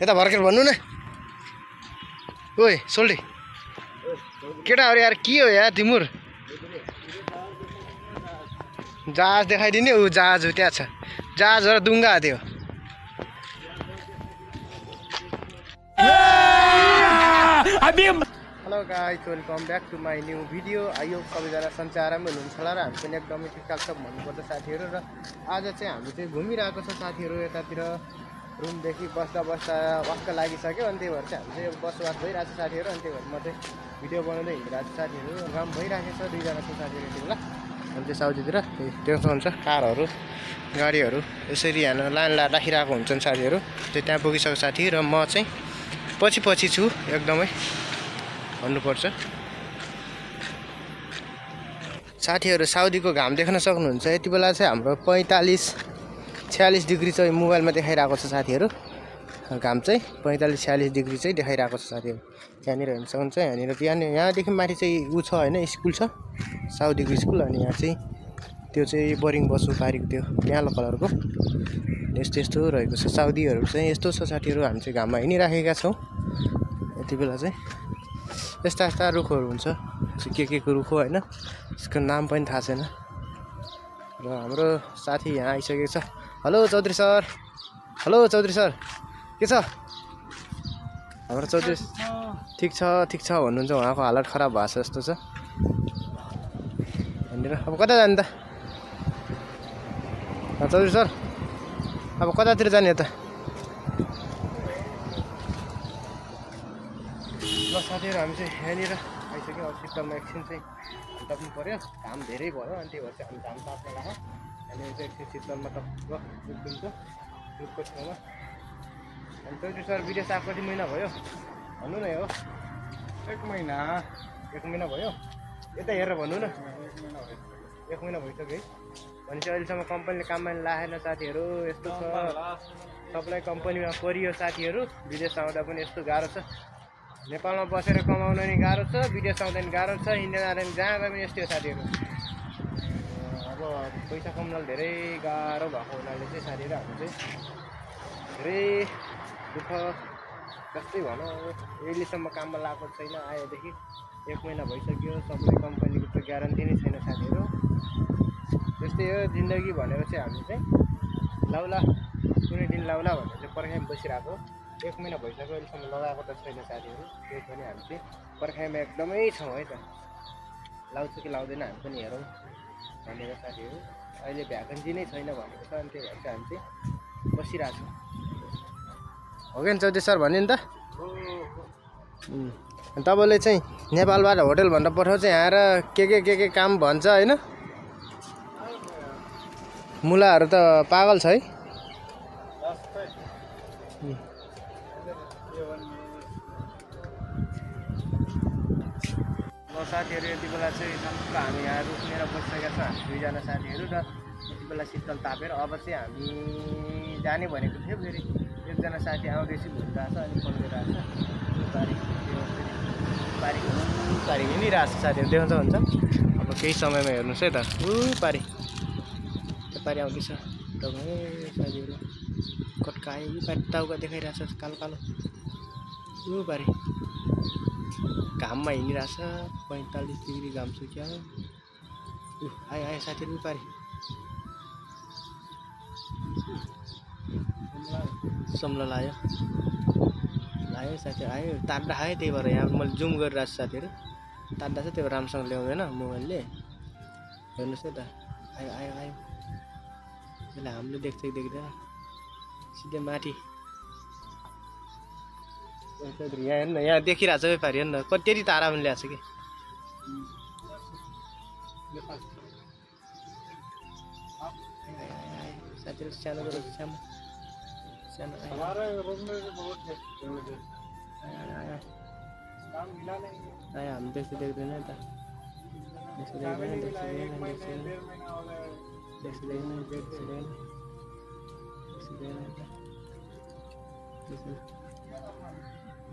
यता भर्खेर भन्नु न ओइ सोल्टी केटाहरु यार के हो यार तिमुर जहाज देखाइदिने उ जहाज हो त्यहाँ छ जहाज र डुङ्गा थियो hello guys welcome back to my new video आयो सबैजना सञ्चारमा हुनुहुन्छ होला र हामी पनि एकदमै ठिकठाक छ भन्नुपर्छ साथीहरु र आज चाहिँ हामी चाहिँ घुमिरहेको छ साथीहरु यतातिर रुमदेखि बस्दा बस्दा वाक्क लागिसक्यो अनि त्यही भएर चाहिँ हामी चाहिँ बसोबास भइरहेको छ साथीहरु अनि त्यही भएर म चाहिँ भिडियो बनाउँदै हिँडिरहेको छु साथीहरु काम भइरहेको छ दुईजना छ साथीहरु यति बेला अनि त्यो साउदीतिर त्यो हुन्छ कारहरु गाडीहरु यसरी यहाँ लाइन राखिरहेको हुन्छन् साथीहरु त्यो त्यहाँ पुगिसक्यो साथी र म चाहिँ पछि छु एकदमै भन्नुपर्छ साथीहरु साउदीको घाम देख्न सक्नुहुन्छ यति बेला चाहिँ हाम्रो 45-46 डिग्री चाहिँ मोबाइलमा देखाइरहेको छ साथीहरु घाम चाहिँ 45-46 डिग्री चाहिँ देखाइरहेको छ साथीहरु यहाँनिर हेर्न सक्नुहुन्छ यहाँदेखि माथि चाहिँ उ छ हैन स्कुल छ साउदीको स्कुल अनि यहाँ चाहिँ त्यो चाहिँ बोरिङ बसु पारेको त्यो कालो कलरको यस्तो रहेको छ साउदीहरु चाहिँ यस्तो छ साथीहरु हामी चाहिँ घाममा हिँडिराखेका छौं यति बेला चाहिँ यस्ता रुखहरु हुन्छ के को रुख हो हैन यसको नाम पनि थाहा छैन र हाम्रो साथी यहाँ आइसकेको छ हेलो चौधरी सर के छ हाम्रो चौधरी ठीक छ भन्नुहुन्छ उहाँको हालत खराब भएको छ जस्तो छ भनेर अब कता जाने त चौधरी सर अब कतातिर जाने त ल साथीहरु हामी चाहिँ यहाँनिर आइसक्यो अब शीतलमा एकछिन चाहिँ तप्नु पर्यो घाम धेरै भयो अनि त्यही भएर चाहिँ हामी घाम ताप्न लाग्यो अनि चाहिँ एकछिन शीतलमा तप्छ रुखको छेउमा अनि चौधरी सर विदेश आएको कति महिना भयो भन्नु न हो 1 महिना भयो यता हेरेर भन्नु न 1 महिना भइसक्यो है भनेपछि अहिलेसम्म कम्पनीले काममा लाएन साथीहरु यस्तो छ सबलाई कम्पनीमा परियो साथीहरु विदेश आउँदा पनि यस्तो गाह्रो छ नेपालमा बसेर कमाउन नि गाह्रो छ विदेश आउँदा नि गाह्रो छ इन्डिया जाँदा नि जहाँ पनि यस्तै हो साथीहरु अब पैसा कमाउन धेरै गाह्रो भएको हुनाले चाहिँ साथीहरु हामी चाहिँ धेरै दुःख जस्तै भनौँ अहिलेसम्म काममा लागेको छैन आएदेखि 1 महिना भइसक्यो सबैले कम्पनीको चाहिँ ग्यारेन्टी नै छैन साथीहरु त्यस्तै हो जिन्दगी भनेर चाहिँ हामी चाहिँ लाउला कुनै दिन लाउला भनेर चाहिँ पर्खाइमा बसिरहेको 1 महिना भइसक्यो अहिलेसम्म लगाएको त छैन साथीहरु त्यही पनि हामी चाहिँ पर्खाइमा एकदमै छौँ है त लाउँछ कि लाउँदैन हामी पनि हेरौँ भनेर साथीहरु अहिले भ्याकेन्सी नै छैन भनेको छ अनि त्यही भएर चाहिँ हामी चाहिँ बसिरहेको छौँ हो कि चौधरी सर भन्यो नि त तपाईँले चाहिँ नेपालबाट होटल भनेर पठाउँछ यहाँ आएर के काम भन्छ हैन मुलाहरू त पागल छ है साथीहरु यति बेला चाहिँ टक्क हामी यहाँ रुक्नेर बसिसकेका छौँ हामी दुईजना साथीहरु र यति बेला शीतल तापेर अब चाहिँ हामी जाने भनेको थियो फेरि एकजना साथी आउँदैछ भनिरहेछ अनि फोन गरिरहेछ पारी हिँडिरहेछ साथीहरु देख्छ हुन्छ अब केही समयमा हेर्नुहोस् है त पारी आउँदैछ तपाईँ साथीहरु कटकायो पारी टाउका देखाइरहेछ कालो पारी घाममा हिँडिरहेछ 45 डिग्री घाम सुक्यो आयो साथीहरु पारी सम्ला लायो साथी आयो ताड्दा आयो त्यही भएर यहाँ मैले जुम गरिरहेको छु साथीहरु ताड्दा चाहिँ त्यो राम्रोसँग ल्याउँदैन मोबाइलले हेर्नुहोस् है त आयो यसलाई हामीले देख्दैन सिधै माथि यहाँ हेर्नु न यहाँ देखिरहेको छ पारी हेर्नु न कति तारा पनि ल्याएको छ कि साथीहरु सानो हामी देख्दैन त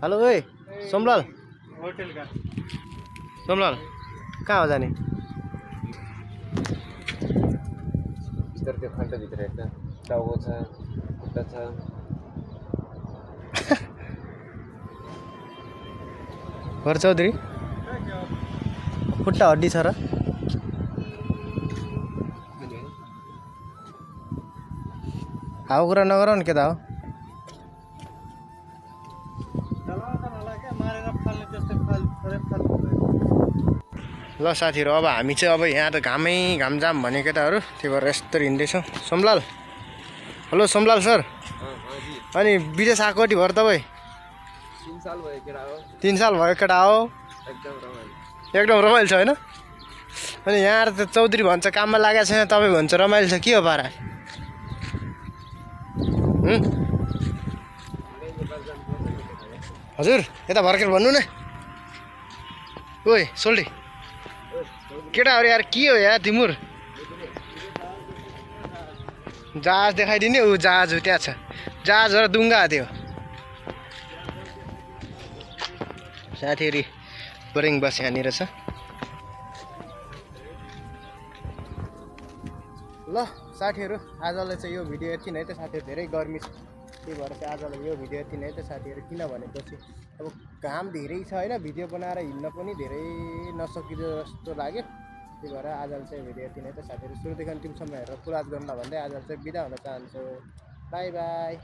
हेलो ओए सोमलाल होटल का सोमलाल कहाँ हो जाने इधर के खंड भित्र टाउको छ खुट्टा छ घर चौधरी खुट्टा हड्डी छ र हाउ कुरा नगर नि केटा हो ल साथीहरू अब हामी चाहिँ अब यहाँ त घामै घामजाम भने केटाहरू त्यही भएर यस्तो हिँड्दैछौँ सोमलाल हेलो सोमलाल सर अनि विदेश आएको कति भयो तपाईँ 3 साल भयो केटा हो 3 साल भयो केटा हो एकदम रमाइलो छ होइन अनि यहाँ त चौधरी भन्छ काममा लागेको छैन तपाईँ भन्छ रमाइलो छ के हो पारा हजुर यता भर्खेर भन्नु न ओइ सोल्टी केटाहरू यार के हो यार तिमुर जहाज देखाइदिने ऊ जहाज हो त्यहाँ छ जहाज र डुङ्गा त्यो साथीहरू बोरिङ बस यहाँनिर छ ल साथीहरू आजलाई चाहिँ यो भिडियो यति नै त साथीहरू धेरै गर्मी छ त्यही भएर चाहिँ आजलाई यो भिडियो यति नै त साथीहरू किन भनेपछि अब घाम धेरै छ होइन भिडियो बनाएर हिँड्न पनि धेरै नसकिँदो जस्तो लाग्यो त्यही भएर आजलाई चाहिँ भिडियो यति नै त साथीहरू सुरुदेखि अन्तिमसम्म हेरेर पुरा गर्नु भन्दै आजलाई चाहिँ बिदा हुन चाहन्छु बाई बाई